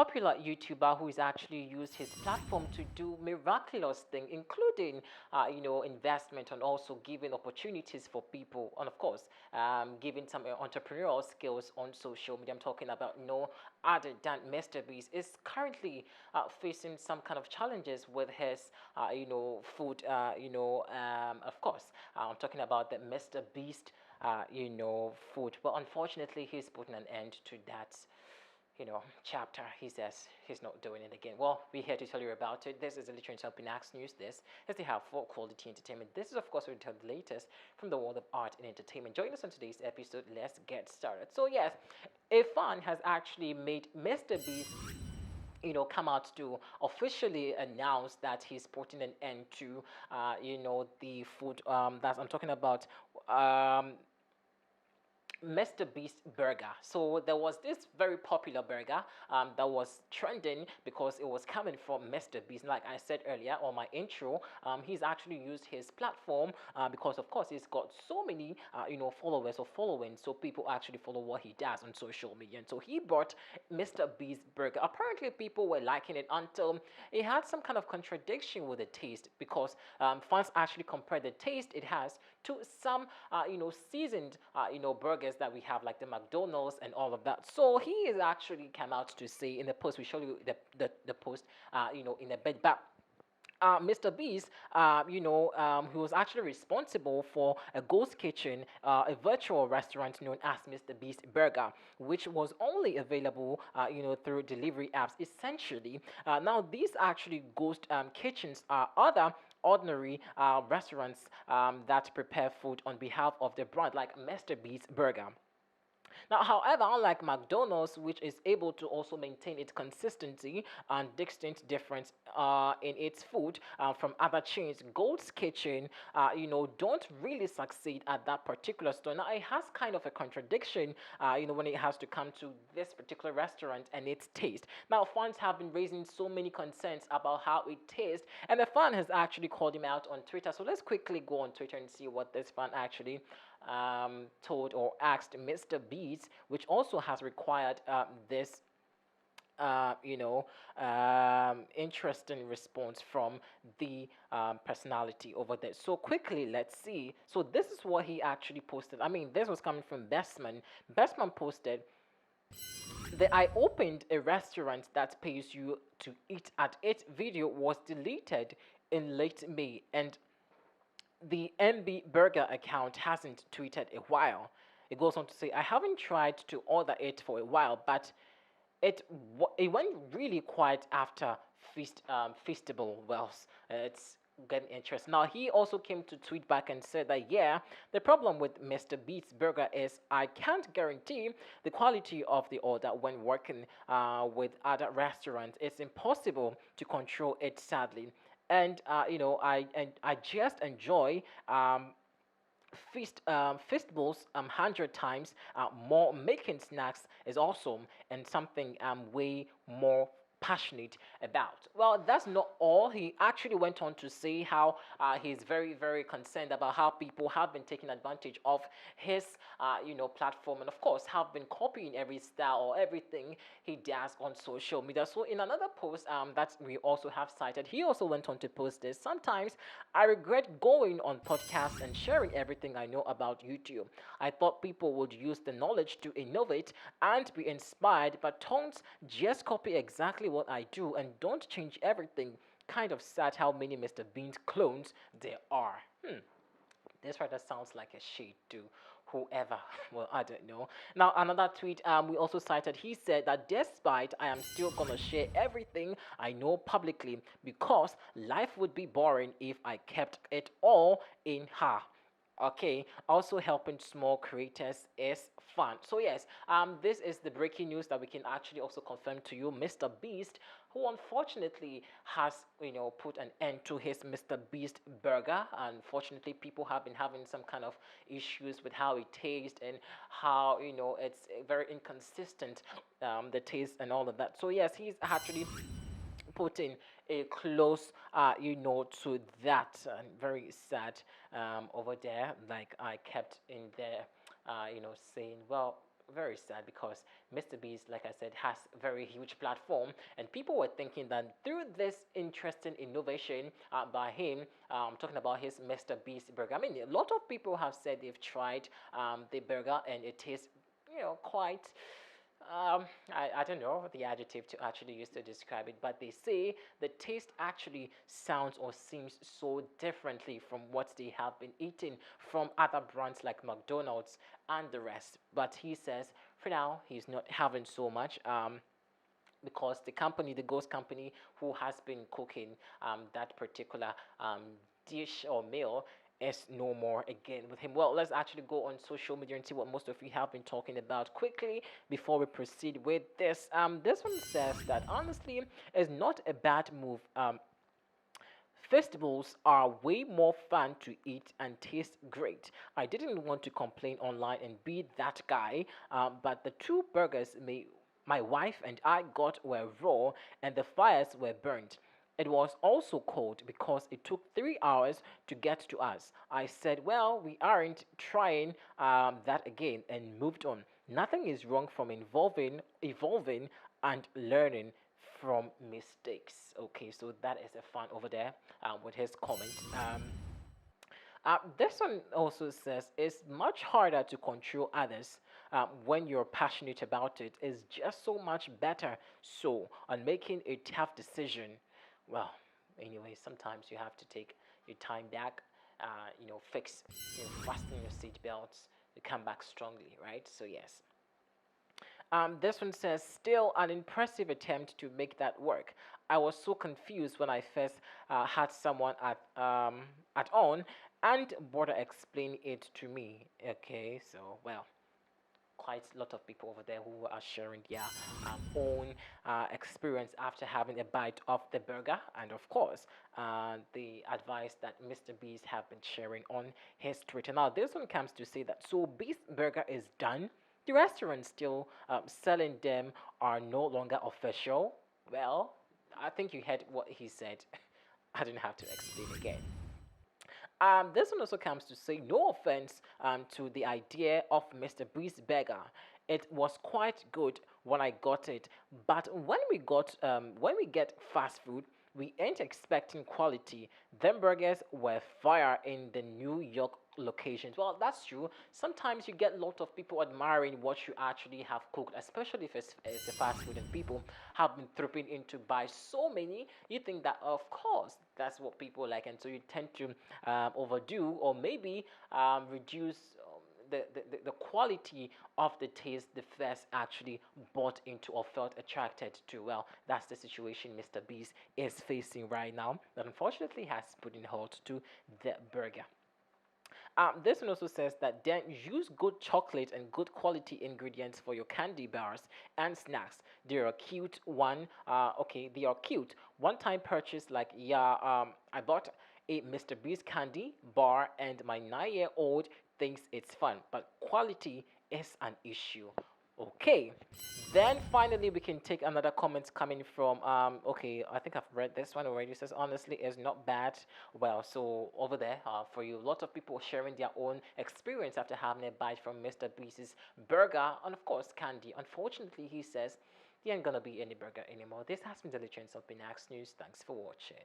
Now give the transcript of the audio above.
popular YouTuber who has actually used his platform to do miraculous things, including, investment and also giving opportunities for people, and of course, giving some entrepreneurial skills on social media. I'm talking about no other than Mr. Beast is currently facing some kind of challenges with his, food. Of course, I'm talking about the Mr. Beast, food. But unfortunately, he's putting an end to that chapter. He says he's not doing it again. Well, we're here to tell you about it. This is the Literature Helping Axe News. This is the Hub for Quality Entertainment. This is, of course, we tell the latest from the world of art and entertainment. Join us on today's episode. Let's get started. So, yes, a fan has actually made Mr. Beast come out to officially announce that he's putting an end to the food that I'm talking about. Mr. Beast burger. So there was this very popular burger that was trending because it was coming from Mr. Beast. Like I said earlier on my intro, he's actually used his platform because, of course, he's got so many, followers or following. So people actually follow what he does on social media. And so he brought Mr. Beast burger. Apparently, people were liking it until it had some kind of contradiction with the taste because fans actually compared the taste it has to some, seasoned, burgers that we have, like the McDonald's and all of that. So he is actually come out to say in the post, we show you the post, in a bit, but Mr. Beast, who was actually responsible for a ghost kitchen, a virtual restaurant known as Mr. Beast Burger, which was only available, through delivery apps. Essentially, now these actually ghost kitchens are other ordinary restaurants that prepare food on behalf of the brand, like Mr. Beast Burger. Now, however, unlike McDonald's, which is able to also maintain its consistency and distinct difference in its food from other chains, Gold's Kitchen, don't really succeed at that particular store. Now, it has kind of a contradiction, when it has to come to this particular restaurant and its taste. Now, fans have been raising so many concerns about how it tastes, and the fan has actually called him out on Twitter. So let's quickly go on Twitter and see what this fan actually told or asked Mr. Beats, which also has required this interesting response from the personality over there. So quickly, let's see. So this is what he actually posted. I mean, this was coming from Bestman. Bestman posted that I opened a restaurant that pays you to eat at it. Video was deleted in late May, and the MB Burger account hasn't tweeted a while. It goes on to say, I haven't tried to order it for a while, but it went really quiet after Feastable. Well, it's getting interest. Now, he also came to tweet back and said that, yeah, the problem with Mr. Beats Burger is I can't guarantee the quality of the order when working with other restaurants. It's impossible to control it, sadly. And I just enjoy Feastables 100 times more. Making snacks is awesome and something I'm way more passionate about. Well, that's not all. He actually went on to say how he's very, very concerned about how people have been taking advantage of his, platform, and of course, have been copying every style or everything he does on social media. So, in another post that we also have cited, he also went on to post this. Sometimes I regret going on podcasts and sharing everything I know about YouTube. I thought people would use the knowledge to innovate and be inspired, but don't just copy exactly what I do and don't change everything. Kind of sad how many Mr. Bean clones there are. This writer sounds like a shade to whoever. Well, I don't know. Now, another tweet we also cited, he said that despite I am still gonna share everything I know publicly because life would be boring if I kept it all in her. Okay, also helping small creators is fun. So yes, this is the breaking news that we can actually also confirm to you. Mr. Beast, who unfortunately has put an end to his Mr. Beast burger. Unfortunately, people have been having some kind of issues with how it tastes and how it's very inconsistent, the taste and all of that. So yes, he's actually putting a close, to that. Very sad over there. Like I kept in there, saying, well, very sad because Mr. Beast, like I said, has a very huge platform, and people were thinking that through this interesting innovation by him, talking about his Mr. Beast burger. I mean, a lot of people have said they've tried the burger and it tastes, quite. I don't know the adjective to actually use to describe it, but they say the taste actually sounds or seems so differently from what they have been eating from other brands like McDonald's and the rest. But he says for now he's not having so much. Because the company, the ghost company who has been cooking that particular dish or meal is no more again with him. Well, let's actually go on social media and see what most of you have been talking about quickly before we proceed with this. This one says that honestly, it's not a bad move. Festivals are way more fun to eat and taste great. I didn't want to complain online and be that guy, but the two burgers my wife and I got were raw and the fires were burnt. It was also cold because it took 3 hours to get to us. I said, well, we aren't trying that again and moved on. Nothing is wrong from evolving and learning from mistakes. Okay, so that is a fan over there with his comment. This one also says it's much harder to control others when you're passionate about it. It's just so much better. So, on making a tough decision, well, anyway, sometimes you have to take your time back, fix, fasten your seatbelts to come back strongly, right? So, yes. This one says, still an impressive attempt to make that work. I was so confused when I first had someone at on and bother explain it to me. Okay, so well, quite a lot of people over there who are sharing their own experience after having a bite of the burger, and of course, the advice that Mr. Beast have been sharing on his Twitter. Now, this one comes to say that so Beast Burger is done. The restaurants still selling them are no longer official. Well, I think you heard what he said. I didn't have to explain again. This one also comes to say no offense to the idea of Mr. Beast Burger. It was quite good when I got it, but when we get fast food, we ain't expecting quality. Them burgers were fire in the New York locations. Well, that's true. Sometimes you get a lot of people admiring what you actually have cooked, especially if it's a fast food and people have been trooping in to buy so many. You think that, of course, that's what people like, and so you tend to overdo or maybe reduce the quality of the taste the first actually bought into or felt attracted to. Well, that's the situation Mr. Beast is facing right now that unfortunately has put in halt to the burger. This one also says that then use good chocolate and good quality ingredients for your candy bars and snacks. They are cute. They are cute. One time purchase, like, yeah, I bought a Mr. Beast candy bar and my 9-year-old thinks it's fun, but quality is an issue. Okay, then finally we can take another comment coming from okay, I think I've read this one already. It says honestly it's not bad. Well, so over there for you, a lot of people sharing their own experience after having a bite from Mr. Beast's burger and of course candy. Unfortunately, he says there ain't gonna be any burger anymore. This has been the Legends of Binax News. Thanks for watching.